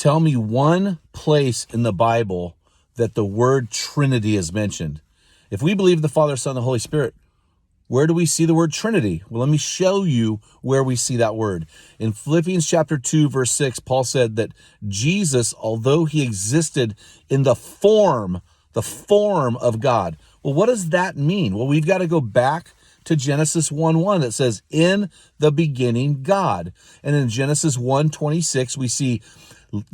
Tell me one place in the Bible that the word Trinity is mentioned. If we believe the Father, Son, and the Holy Spirit, where do we see the word Trinity? Well, let me show you where we see that word. In Philippians chapter 2, verse 6, Paul said that Jesus, although he existed in the form of God. Well, what does that mean? Well, we've got to go back to Genesis 1:1 that says, in the beginning, God. And in Genesis 1:26, we see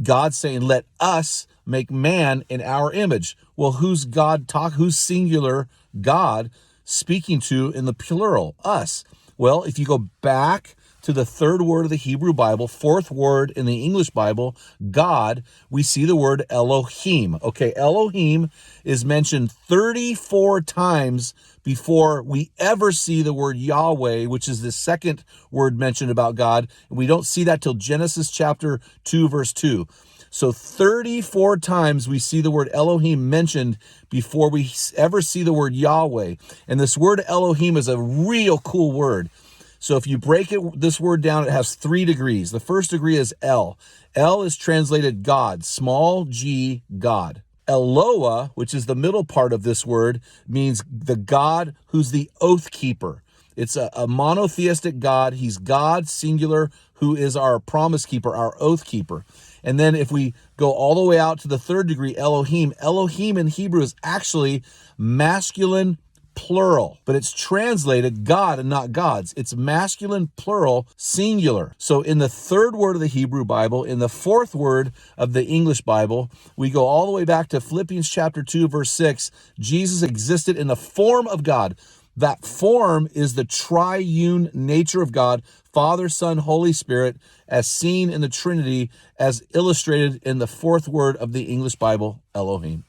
God saying, let us make man in our image. Well, who's God who's singular God speaking to in the plural? Us. Well, if you go back to the third word of the Hebrew Bible, fourth word in the English Bible, God, we see the word Elohim. Okay, Elohim is mentioned 34 times before we ever see the word Yahweh, which is the second word mentioned about God. And we don't see that till Genesis chapter 2, verse 2. So 34 times we see the word Elohim mentioned before we ever see the word Yahweh. And this word Elohim is a real cool word. So if you break this word down, it has 3 degrees. The first degree is El. El is translated God, small g, God. Eloah, which is the middle part of this word, means the God who's the oath keeper. It's a monotheistic God. He's God, singular, who is our promise keeper, our oath keeper. And then if we go all the way out to the third degree, Elohim. Elohim in Hebrew is actually masculine plural, but it's translated God and not gods. It's masculine plural singular. So in the third word of the Hebrew Bible, in the fourth word of the English Bible, we go all the way back to Philippians chapter 2, verse 6. Jesus existed in the form of God. That form is the triune nature of God, Father, Son, Holy Spirit, as seen in the Trinity, as illustrated in the fourth word of the English Bible, Elohim.